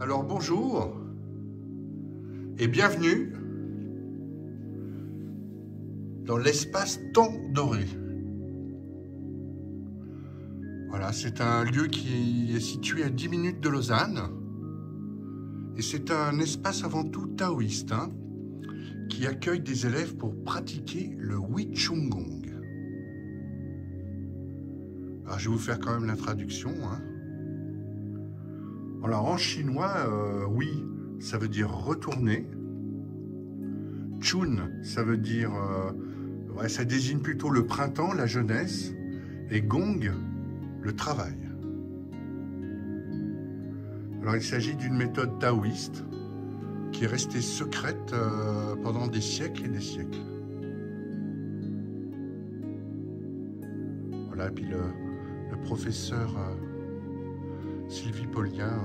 Alors bonjour et bienvenue dans l'espace Temps Doré. Voilà, c'est un lieu qui est situé à 10 minutes de Lausanne et c'est un espace avant tout taoïste qui accueille des élèves pour pratiquer le Wei Chun Gong. Alors je vais vous faire quand même la traduction. Alors en chinois, oui, ça veut dire retourner. Chun, ça veut dire, ça désigne plutôt le printemps, la jeunesse. Et Gong, le travail. Alors il s'agit d'une méthode taoïste qui est restée secrète pendant des siècles et des siècles. Voilà, et puis le professeur Sylvie Paulien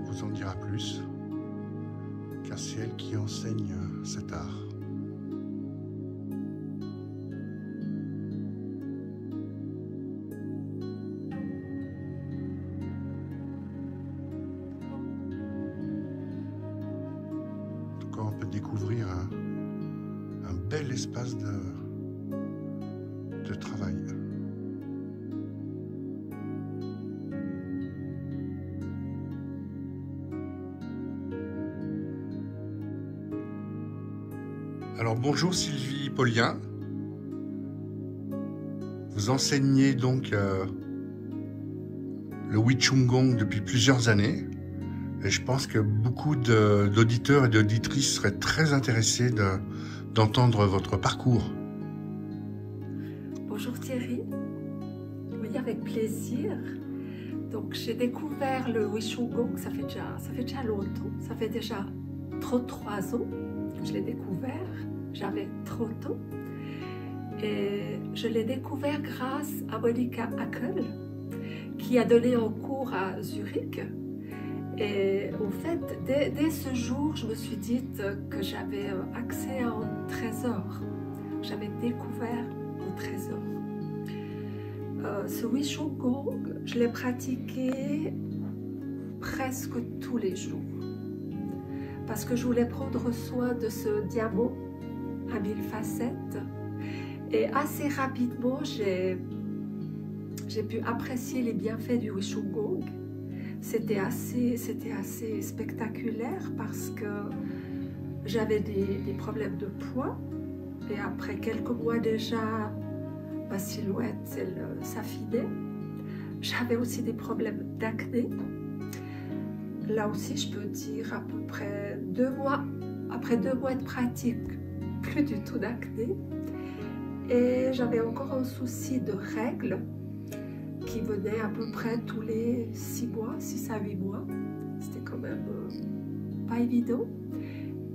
vous en dira plus, car c'est elle qui enseigne cet art. En tout cas, on peut découvrir un bel espace de travail. Alors bonjour Sylvie Paulien, vous enseignez donc le Wei Chun Gong depuis plusieurs années et je pense que beaucoup d'auditeurs et d'auditrices seraient très intéressés d'entendre votre parcours. Bonjour Thierry, oui avec plaisir. Donc j'ai découvert le Wei Chun Gong, ça fait déjà longtemps, ça fait déjà 33 ans que je l'ai découvert. J'avais 30 ans et je l'ai découvert grâce à Monika Hackel qui a donné un cours à Zurich. Et en fait, dès ce jour, je me suis dit que j'avais accès à un trésor. J'avais découvert un trésor. Ce Wei Chun Gong, je l'ai pratiqué presque tous les jours parce que je voulais prendre soin de ce diamant à 1000 facettes et assez rapidement j'ai pu apprécier les bienfaits du Wei Chun Gong. C'était assez spectaculaire parce que j'avais des problèmes de poids et après quelques mois déjà ma silhouette s'affinait. J'avais aussi des problèmes d'acné. Là aussi je peux dire à peu près 2 mois, après 2 mois de pratique, plus du tout d'acné et j'avais encore un souci de règles qui venait à peu près tous les 6 à 8 mois. C'était quand même pas évident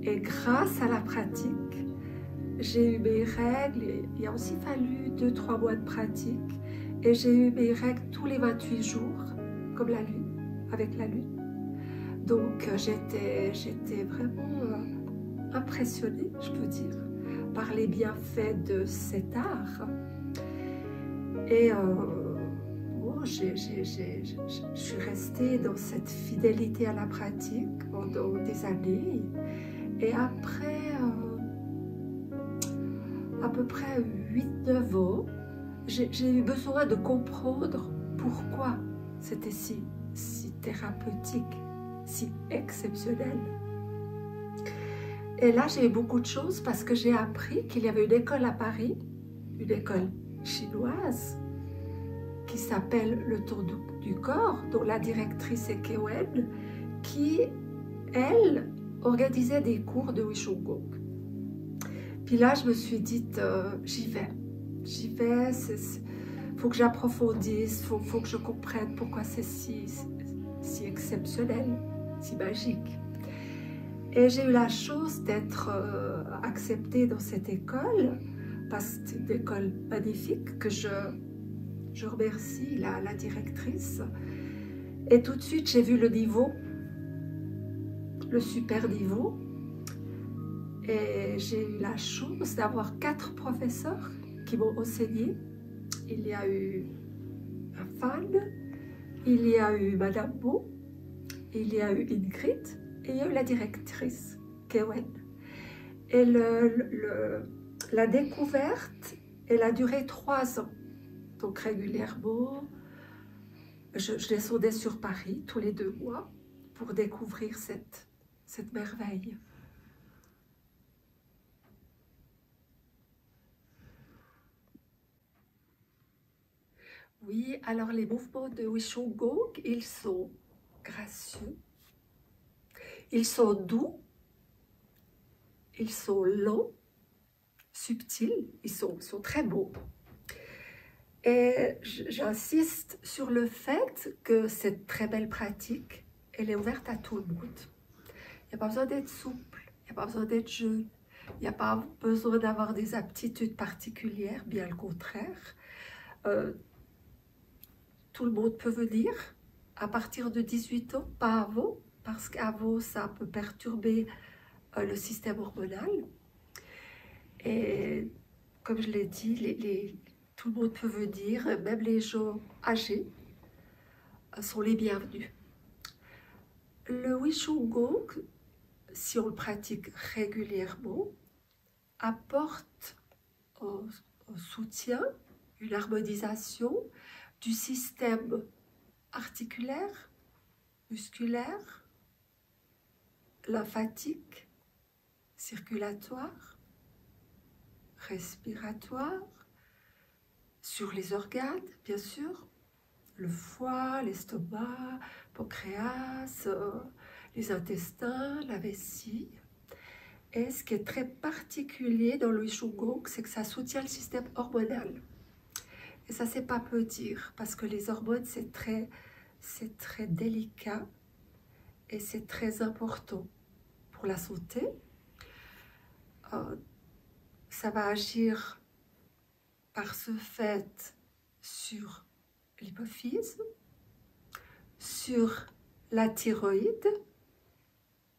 et grâce à la pratique j'ai eu mes règles. Il a aussi fallu 2-3 mois de pratique et j'ai eu mes règles tous les 28 jours comme la lune, avec la lune. Donc j'étais vraiment impressionnée, je peux dire, par les bienfaits de cet art. Et je suis restée dans cette fidélité à la pratique pendant des années. Et après à peu près 8-9 ans, j'ai eu besoin de comprendre pourquoi c'était si thérapeutique, si exceptionnel. Et là, j'ai eu beaucoup de choses parce que j'ai appris qu'il y avait une école à Paris, une école chinoise, qui s'appelle le Tour du Corps, dont la directrice est Kewen, qui, elle, organisait des cours de Wei Chun Gong. Puis là, je me suis dit, j'y vais, faut que j'approfondisse, faut que je comprenne pourquoi c'est si exceptionnel, si magique. Et j'ai eu la chance d'être acceptée dans cette école, parce que c'est une école magnifique que je remercie la directrice. Et tout de suite, j'ai vu le niveau, le super niveau. Et j'ai eu la chance d'avoir 4 professeurs qui m'ont enseigné. Il y a eu un fan, il y a eu Madame Beau, il y a eu Ingrid et il y a eu la directrice, Kewen. Et la découverte, elle a duré 3 ans. Donc régulièrement, je descendais sur Paris tous les 2 mois pour découvrir cette merveille. Oui, alors les mouvements de Wishung Gong, ils sont gracieux, ils sont doux, ils sont lents, subtils, ils sont très beaux. Et j'insiste sur le fait que cette très belle pratique, elle est ouverte à tout le monde. Il n'y a pas besoin d'être souple, il n'y a pas besoin d'être jeune, il n'y a pas besoin d'avoir des aptitudes particulières, bien le contraire. Tout le monde peut venir à partir de 18 ans, pas avant, parce qu'avant ça peut perturber le système hormonal. Et comme je l'ai dit, tout le monde peut venir, même les gens âgés sont les bienvenus. Le Wishung Gong, si on le pratique régulièrement, apporte un soutien, une harmonisation du système articulaire, musculaire, lymphatique, circulatoire, respiratoire, sur les organes, bien sûr, le foie, l'estomac, pancréas, les intestins, la vessie. Et ce qui est très particulier dans le Wishung Gong, c'est que ça soutient le système hormonal. Et ça, c'est pas peu dire, parce que les hormones, c'est très délicat et c'est très important pour la santé. Ça va agir par ce fait sur l'hypophyse, sur la thyroïde,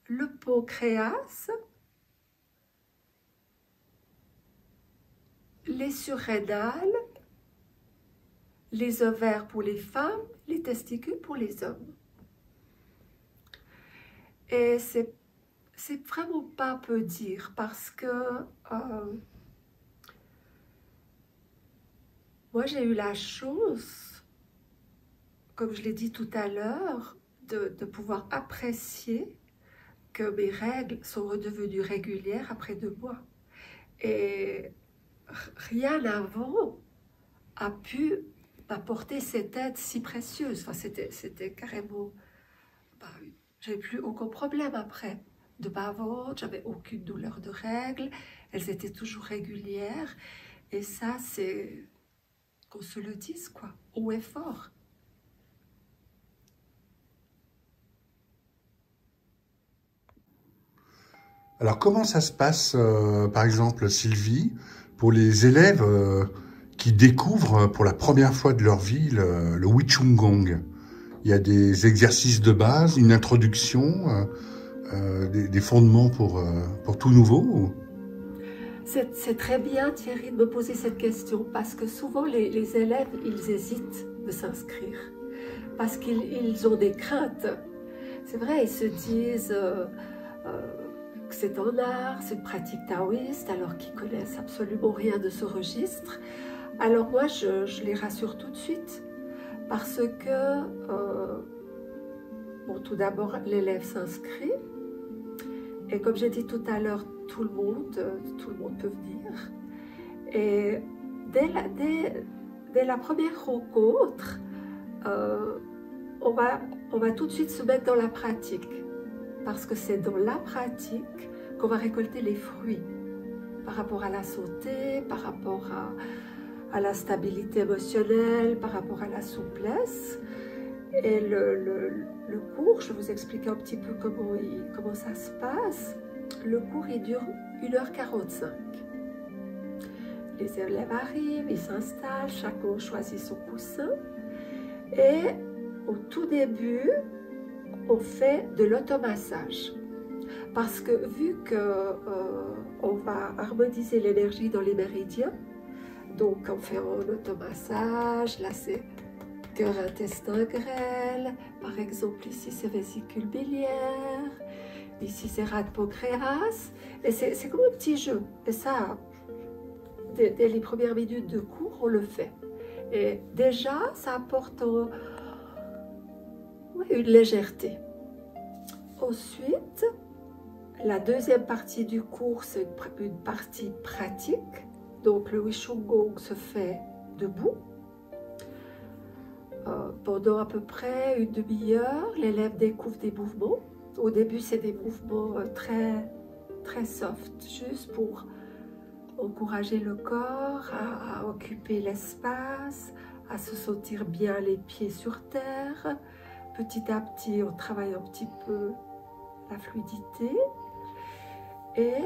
le pancréas, les surrénales, les ovaires pour les femmes, les testicules pour les hommes. Et c'est vraiment pas peu dire, parce que moi j'ai eu la chance, comme je l'ai dit tout à l'heure, de pouvoir apprécier que mes règles sont redevenues régulières après 2 mois. Et rien avant a pu m'apporter cette aide si précieuse. Enfin, c'était carrément... j'avais plus aucun problème après de pas avoir, j'avais aucune douleur de règles, elles étaient toujours régulières. Et ça, c'est... qu'on se le dise, quoi, haut et fort. Alors, comment ça se passe, par exemple, Sylvie, pour les élèves qui découvrent pour la première fois de leur vie le Wishung Gong? Il y a des exercices de base, une introduction, des fondements pour tout nouveau? C'est très bien, Thierry, de me poser cette question, parce que souvent les élèves, ils hésitent de s'inscrire, parce qu'ils ont des craintes. C'est vrai, ils se disent que c'est un art, c'est une pratique taoïste, alors qu'ils connaissent absolument rien de ce registre. Alors moi, je les rassure tout de suite, parce que, bon, tout d'abord, l'élève s'inscrit, et comme j'ai dit tout à l'heure, tout le monde peut venir. Et dès la première rencontre, on va tout de suite se mettre dans la pratique, parce que c'est dans la pratique qu'on va récolter les fruits par rapport à la santé, par rapport à la stabilité émotionnelle, par rapport à la souplesse. Et le cours, je vais vous expliquer un petit peu comment ça se passe. Le cours, il dure 1h45. Les élèves arrivent, ils s'installent, chacun choisit son coussin. Et au tout début, on fait de l'automassage. Parce que vu qu'on va harmoniser l'énergie dans les méridiens, donc on fait un automassage, là c'est cœur, intestin, grêle. Par exemple, ici, c'est vésicule biliaire. Ici, c'est rate pancréas. Et c'est comme un petit jeu. Et ça, dès les premières minutes de cours, on le fait. Et déjà, ça apporte une légèreté. Ensuite, la deuxième partie du cours, c'est une partie pratique. Donc, le Wishung Gong se fait debout. Pendant à peu près une demi-heure, l'élève découvre des mouvements. Au début, c'est des mouvements très soft, juste pour encourager le corps à occuper l'espace, à se sentir bien les pieds sur terre. Petit à petit, on travaille un petit peu la fluidité. Et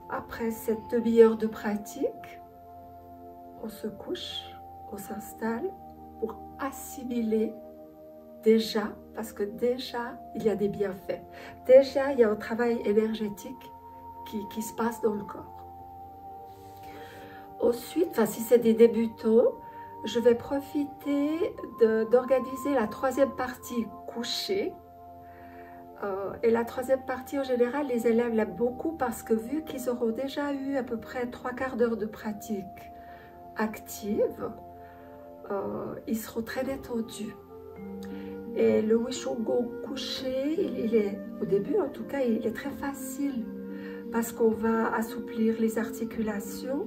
après cette demi-heure de pratique, on se couche, on s'installe pour assimiler déjà, parce que déjà, il y a des bienfaits. Déjà, il y a un travail énergétique qui se passe dans le corps. Ensuite, si c'est des débutants, je vais profiter d'organiser la troisième partie couchée. Et la troisième partie, en général, les élèves l'aiment beaucoup parce que vu qu'ils auront déjà eu à peu près 3/4 d'heure de pratique active, ils seront très détendus. Et le Wishung Gong couché, au début en tout cas, il est très facile parce qu'on va assouplir les articulations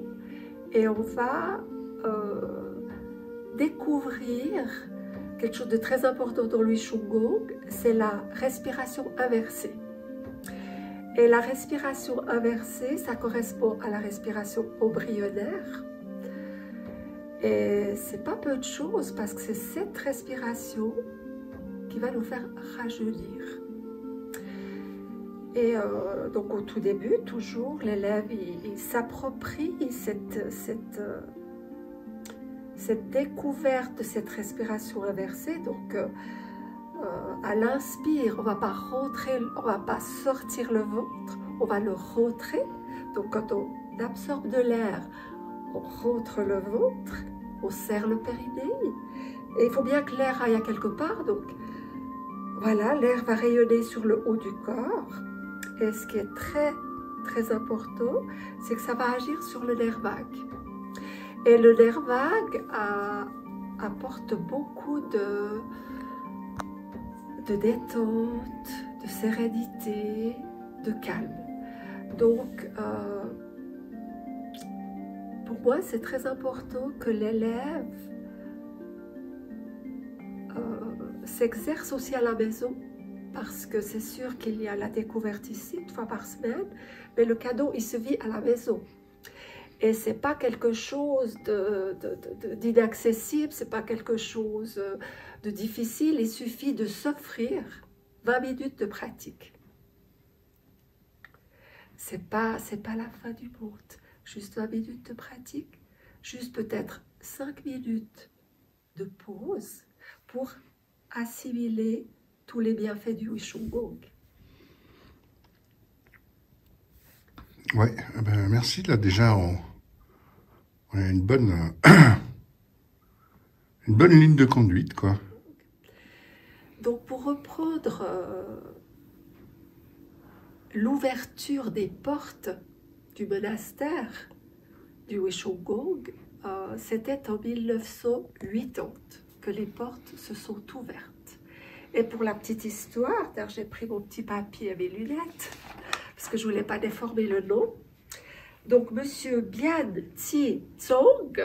et on va découvrir quelque chose de très important dans le Wishung Gong, c'est la respiration inversée. Et la respiration inversée, ça correspond à la respiration embryonnaire. Et c'est pas peu de choses parce que c'est cette respiration qui va nous faire rajeunir. Et donc au tout début, toujours, l'élève il s'approprie cette découverte de cette respiration inversée. Donc à l'inspire, on va pas rentrer, on va pas sortir le ventre, on va le rentrer. Donc quand on absorbe de l'air, on rentre le ventre, on serre le périnée. Et il faut bien que l'air aille à quelque part. Donc voilà, l'air va rayonner sur le haut du corps. Et ce qui est très important, c'est que ça va agir sur le nerf vague. Et le nerf vague apporte beaucoup de détente, de sérénité, de calme. Donc, pour moi, c'est très important que l'élève s'exerce aussi à la maison, parce que c'est sûr qu'il y a la découverte ici, 1 fois par semaine, mais le cadeau, il se vit à la maison. Et c'est pas quelque chose d'inaccessible, c'est pas quelque chose de difficile, il suffit de s'offrir 20 minutes de pratique. C'est pas la fin du monde, juste 20 minutes de pratique, juste peut-être 5 minutes de pause pour assimiler tous les bienfaits du Wishung Gong. Ouais, ben merci. Là déjà, on a une bonne ligne de conduite, quoi. Donc pour reprendre l'ouverture des portes du monastère du Wishung Gong, c'était en 1980 que les portes se sont ouvertes. Et pour la petite histoire, j'ai pris mon petit papier et mes lunettes, parce que je ne voulais pas déformer le nom. Donc, Monsieur Bian Thi Tsong,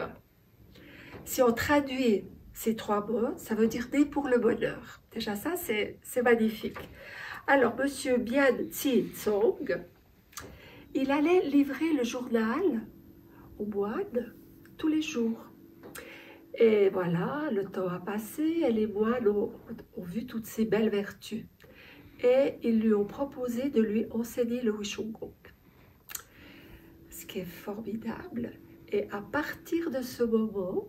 si on traduit ces 3 mots, ça veut dire « né pour le bonheur ». Déjà, ça, c'est magnifique. Alors, Monsieur Bian Thi Tsong, il allait livrer le journal aux moines tous les jours. Et voilà, le temps a passé et les moines ont vu toutes ces belles vertus. Et ils lui ont proposé de lui enseigner le Wishung Gong. Ce qui est formidable. Et à partir de ce moment,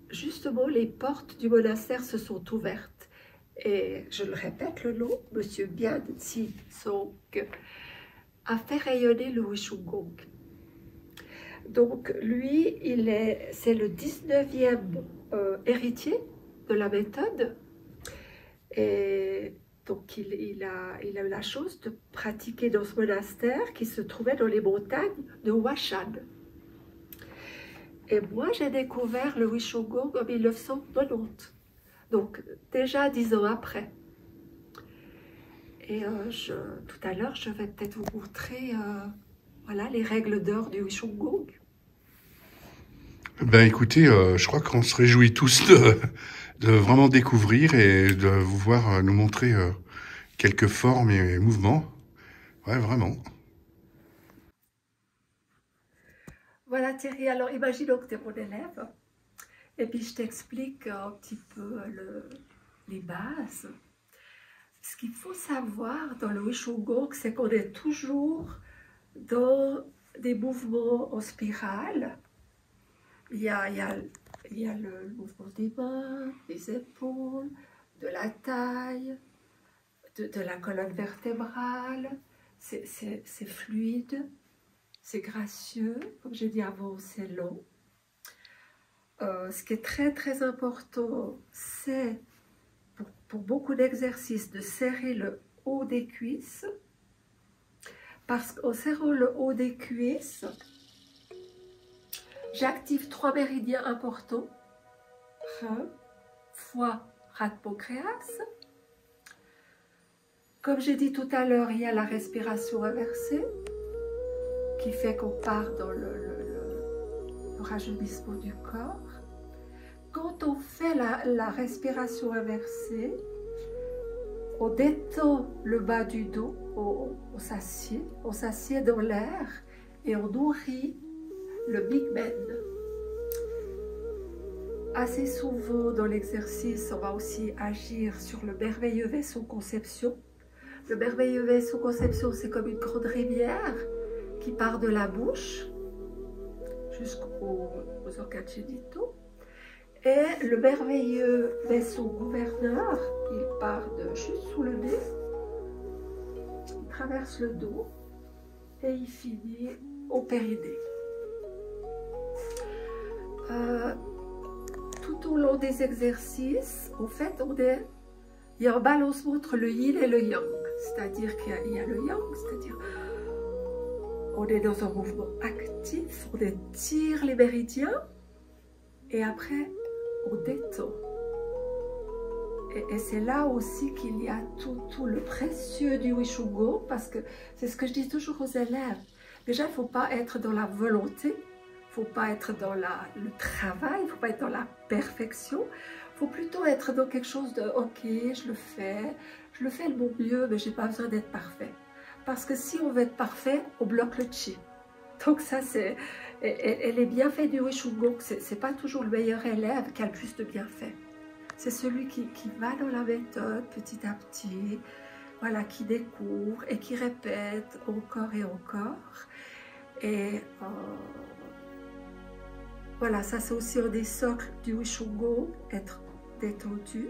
justement, les portes du monastère se sont ouvertes. Et je le répète, le nom, Monsieur Bian Thi Tsong, a fait rayonner le Wishung Gong. Donc lui, c'est le 19e héritier de la méthode. Et donc il a eu la chance de pratiquer dans ce monastère qui se trouvait dans les montagnes de Huashan. Et moi, j'ai découvert le Huishougong en 1990, donc déjà 10 ans après. Et tout à l'heure, je vais peut-être vous montrer voilà, les règles d'or du Huishougong. Ben écoutez, je crois qu'on se réjouit tous de vraiment découvrir et de vous voir nous montrer quelques formes et mouvements. Ouais, vraiment. Voilà Thierry, alors imaginons que tu es mon élève et puis je t'explique un petit peu les bases. Ce qu'il faut savoir dans le Huishougong, c'est qu'on est toujours dans des mouvements en spirale. Il y a le mouvement des mains, des épaules, de la taille, de la colonne vertébrale. C'est fluide, c'est gracieux. Comme j'ai dit avant, c'est long. Ce qui est très très important, c'est pour beaucoup d'exercices de serrer le haut des cuisses. Parce qu'en serrant le haut des cuisses, j'active 3 méridiens importants. Rein, foie, rate, pancréas. Comme j'ai dit tout à l'heure, il y a la respiration inversée qui fait qu'on part dans le rajeunissement du corps. Quand on fait la respiration inversée, on détend le bas du dos, on s'assied dans l'air et on nourrit le Big Ben. Assez souvent dans l'exercice, on va aussi agir sur le merveilleux vaisseau conception. Le merveilleux vaisseau conception, c'est comme une grande rivière qui part de la bouche jusqu'aux organes génitaux. Et le merveilleux vaisseau gouverneur, il part de juste sous le nez, il traverse le dos et il finit au périnée. Tout au long des exercices, en fait, il y a un balancement entre le yin et le yang. C'est-à-dire qu'il y a le yang, c'est-à-dire on est dans un mouvement actif, on étire les méridiens et après on détend. Et c'est là aussi qu'il y a tout le précieux du Huishougong, parce que c'est ce que je dis toujours aux élèves. Déjà, il ne faut pas être dans la volonté, il ne faut pas être dans le travail, il ne faut pas être dans la perfection. Il faut plutôt être dans quelque chose de « ok, je le fais de mon mieux, mais je n'ai pas besoin d'être parfait ». Parce que si on veut être parfait, on bloque le chi. Donc ça, et les bienfaits du Huishougong, ce n'est pas toujours le meilleur élève qui a le plus de bienfaits. C'est celui qui va dans la méthode petit à petit, voilà, qui découvre et qui répète encore et encore. Et voilà, ça c'est aussi un des socles du Huishougong, être détendu,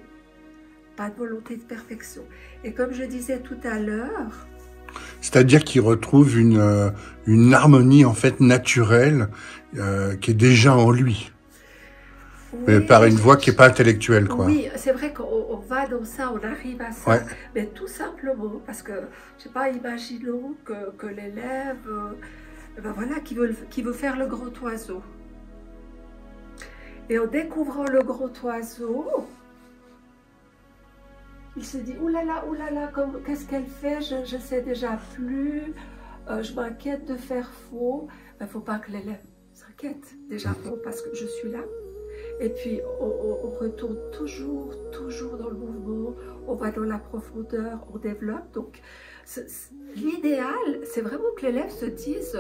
pas de volonté de perfection. Et comme je disais tout à l'heure, c'est-à-dire qu'il retrouve une harmonie en fait naturelle qui est déjà en lui, oui, mais par une voie qui n'est pas intellectuelle, quoi. Oui, c'est vrai qu'on va dans ça, on arrive à ça, ouais. Mais tout simplement parce que, je sais pas, imaginons que l'élève, ben voilà, qui veut faire le grand oiseau. Et en découvrant le grand oiseau, il se dit, oulala, qu'est-ce qu'elle fait, je ne sais déjà plus, je m'inquiète de faire faux. Il ne faut pas que l'élève s'inquiète, déjà, parce que je suis là. Et puis, on retourne toujours dans le mouvement, on va dans la profondeur, on développe. Donc, l'idéal, c'est vraiment que l'élève se dise,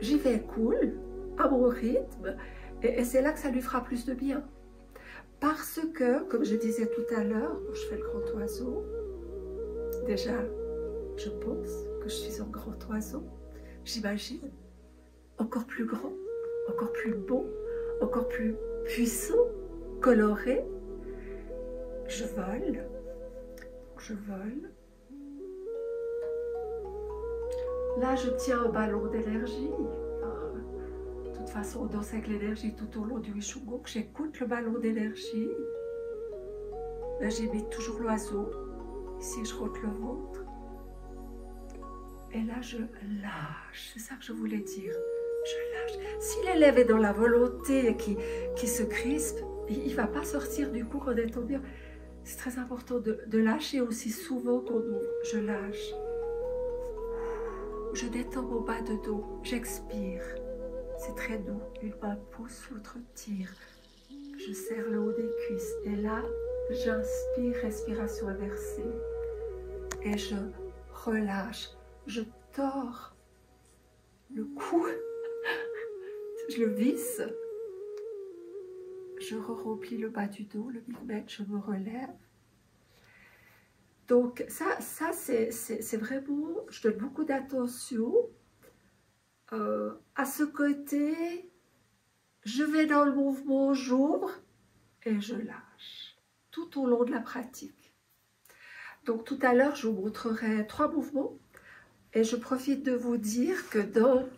j'y vais cool, à mon rythme, et c'est là que ça lui fera plus de bien. Parce que, comme je disais tout à l'heure, quand je fais le grand oiseau, déjà, je pense que je suis un grand oiseau. J'imagine encore plus grand, encore plus beau, encore plus puissant, coloré. Je vole. Là, je tiens un ballon d'énergie. toute façon, on danse avec l'énergie tout au long du Wishugong. J'écoute le ballon d'énergie. Là, j'imite toujours l'oiseau. Ici, je rote le ventre. Et là, je lâche. C'est ça que je voulais dire. Je lâche. Si l'élève est dans la volonté et qui se crispe, il ne va pas sortir du cours en étant bien. C'est très important de lâcher aussi souvent qu'on ouvre. Je lâche. Je détends mon bas de dos. J'expire. C'est très doux. Une main pousse, l'autre tire. Je serre le haut des cuisses. Et là, j'inspire, respiration inversée. Et je relâche. Je tords le cou. Je le visse. Je remplis le bas du dos, le millimètre, je me relève. Donc ça c'est vraiment, je donne beaucoup d'attention à ce côté, je vais dans le mouvement, j'ouvre et je lâche, tout au long de la pratique. Donc tout à l'heure, je vous montrerai 3 mouvements et je profite de vous dire que dans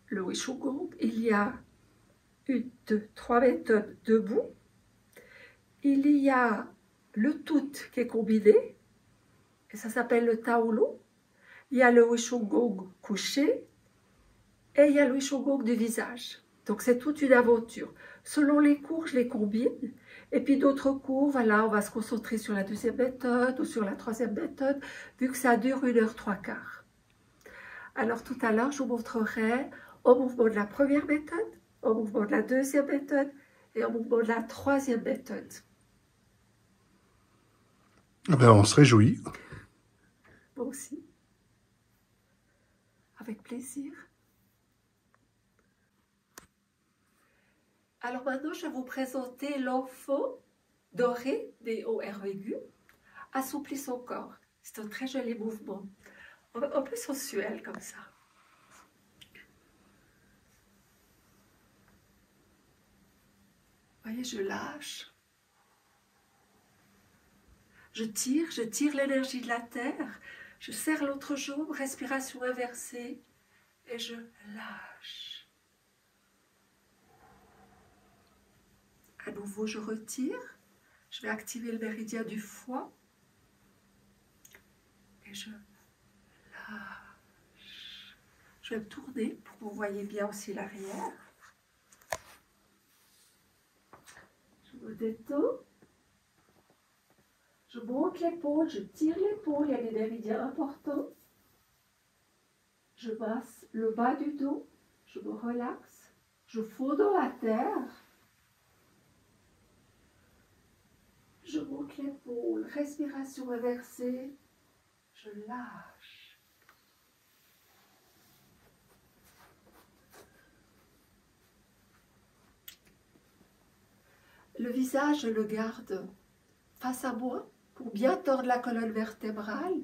le Wishugong, il y a 1, 2, 3 méthodes debout. Il y a le tout qui est combiné, et ça s'appelle le Taolo. Il y a le Wishugong couché, et il y a le Wishugong du visage. Donc c'est toute une aventure. Selon les cours, je les combine. Et puis d'autres cours, voilà, on va se concentrer sur la 2e méthode ou sur la 3e méthode, vu que ça dure 1 heure 3/4. Alors tout à l'heure, je vous montrerai au mouvement de la 1re méthode, au mouvement de la 2e méthode et au mouvement de la 3e méthode. Ben, on se réjouit. Moi aussi. Avec plaisir. Alors maintenant, je vais vous présenter l'enfant doré, D-O-R aigu, assouplit son corps. C'est un très joli mouvement, un peu sensuel comme ça. Vous voyez, je lâche. Je tire l'énergie de la terre. Je serre l'autre jambe, respiration inversée. Et je lâche. À nouveau, je retire. Je vais activer le méridien du foie. Et je lâche. Je vais me tourner pour que vous voyez bien aussi l'arrière. Je me détends. Je monte l'épaule, je tire l'épaule, il y a des méridiens importants. Je masse le bas du dos, je me relaxe, je fonds dans la terre. Je monte l'épaule, respiration inversée, je lâche. Le visage, je le garde face à moi. Pour bien tordre la colonne vertébrale,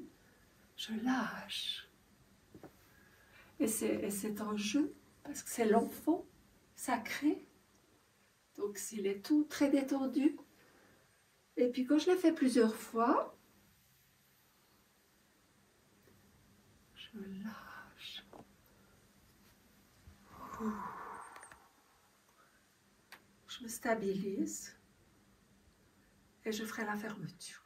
je lâche. Et c'est un jeu, parce que c'est l'enfant sacré. Donc s'il est tout très détendu. Et puis quand je l'ai fait plusieurs fois, je lâche. Je me stabilise. Et je ferai la fermeture.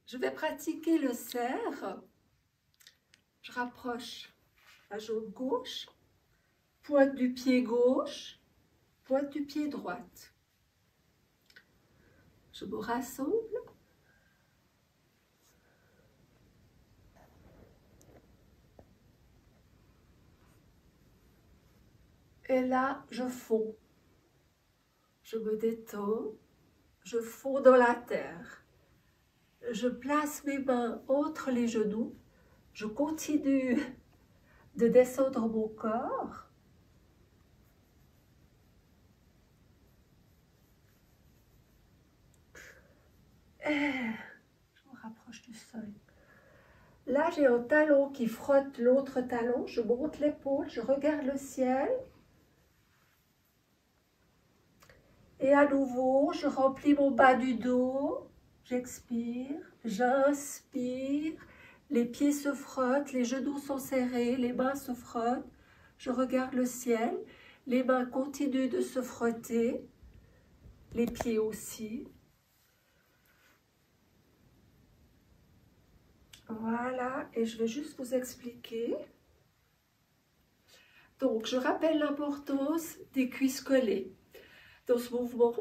Je vais pratiquer le cerf. Je rapproche la jambe gauche, pointe du pied gauche, pointe du pied droite. Je me rassemble. Et là, je fonds. Je me détends. Je fonds dans la terre. Je place mes mains entre les genoux. Je continue de descendre mon corps. Et je me rapproche du sol. Là, j'ai un talon qui frotte l'autre talon. Je monte l'épaule, je regarde le ciel. Et à nouveau, je remplis mon bas du dos. j'expire, j'inspire, les pieds se frottent, les genoux sont serrés, les mains se frottent, je regarde le ciel, les mains continuent de se frotter, les pieds aussi. Voilà, et je vais juste vous expliquer. Donc, je rappelle l'importance des cuisses collées. Dans ce mouvement,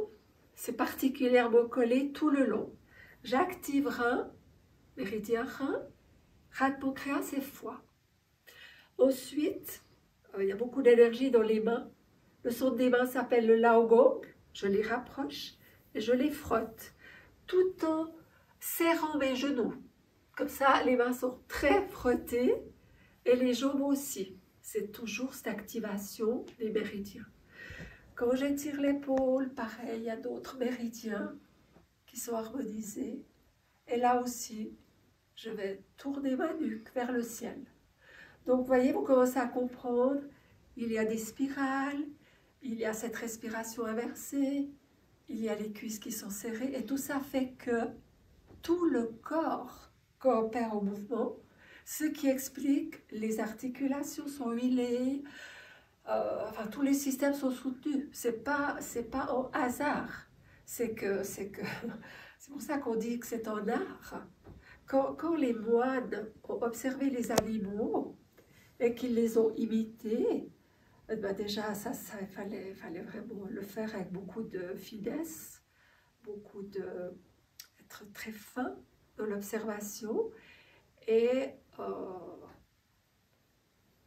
c'est particulièrement collé tout le long. J'active rein, méridien rein, rate pancréas et foie. Ensuite, il y a beaucoup d'énergie dans les mains. Le son des mains s'appelle le lao gong. Je les rapproche et je les frotte, tout en serrant mes genoux. Comme ça, les mains sont très frottées et les jambes aussi. C'est toujours cette activation des méridiens. Quand j'étire l'épaule, pareil, il y a d'autres méridiens qui sont harmonisés. Et là aussi, je vais tourner ma nuque vers le ciel. Donc, vous voyez, vous commencez à comprendre, il y a des spirales, il y a cette respiration inversée, il y a les cuisses qui sont serrées, et tout ça fait que tout le corps coopère au mouvement, ce qui explique les articulations sont huilées, enfin tous les systèmes sont soutenus. C'est pas au hasard. C'est pour ça qu'on dit que c'est un art. Quand les moines ont observé les animaux et qu'ils les ont imités, ben déjà il fallait vraiment le faire avec beaucoup de finesse, être très fin dans l'observation et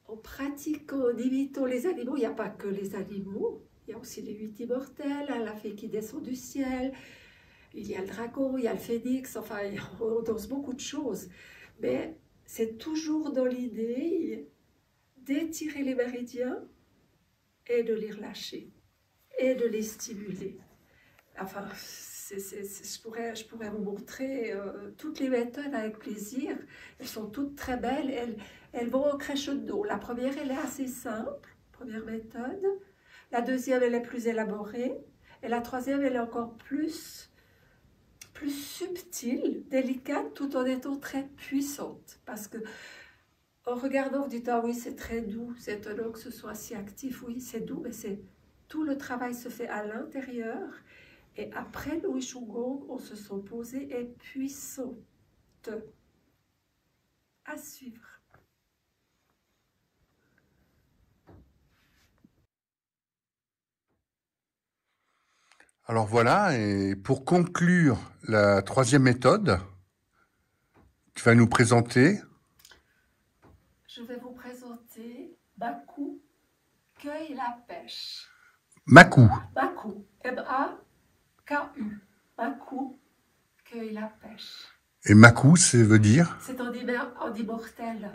en pratiquant, en imitant les animaux. Il n'y a pas que les animaux, il y a aussi les 8 immortels, hein, la fée qui descend du ciel, il y a le dragon, il y a le phénix, enfin on danse beaucoup de choses, mais c'est toujours dans l'idée d'étirer les méridiens et de les relâcher et de les stimuler. Enfin, je pourrais vous montrer toutes les méthodes avec plaisir. Elles sont toutes très belles. Elles vont au crescendo. La première, elle est assez simple, première méthode. La deuxième, elle est plus élaborée. Et la troisième, elle est encore plus subtile, délicate, tout en étant très puissante. Parce que en regardant, vous dites, ah oui, c'est très doux, c'est étonnant que ce soit si actif. Oui, c'est doux, mais tout le travail se fait à l'intérieur. Et après le Wishung Gong, on se sent posé et puissante. À suivre. Alors voilà, et pour conclure la troisième méthode, tu vas nous présenter. Je vais vous présenter Baku, cueille la pêche. Maku. Baku, M-A-K-U. Baku, cueille la pêche. Et Maku, ça veut dire? C'est en immortel.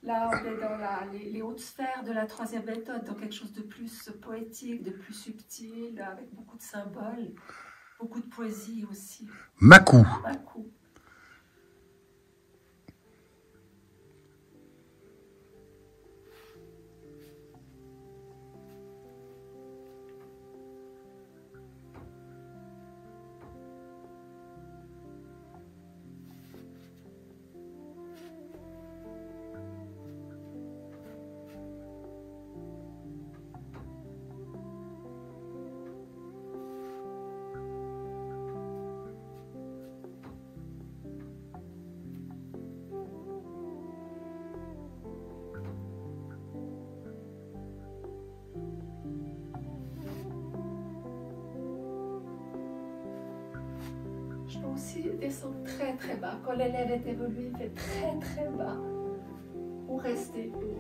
Là, on est dans les hautes sphères de la troisième méthode, dans quelque chose de plus poétique, de plus subtil, avec beaucoup de symboles, beaucoup de poésie aussi. Maku. Baku. Je peux aussi descendre très très bas. Quand l'élève est évolué, il fait très très bas. Ou rester haut.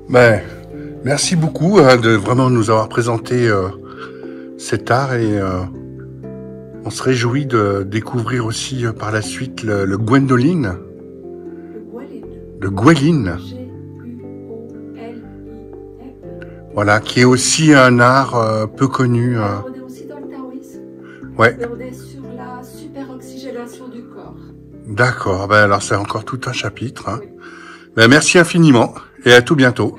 Ben, merci beaucoup de vraiment nous avoir présenté cet art et on se réjouit de découvrir aussi par la suite le Gwendoline. Le Gweline. G-U-O-L-I-N. Voilà, qui est aussi un art peu connu. On est aussi dans le taoïsme. Ouais. Mais on est sur la superoxygénation du corps. D'accord, ben alors c'est encore tout un chapitre. Hein. Oui. Ben, merci infiniment et à tout bientôt.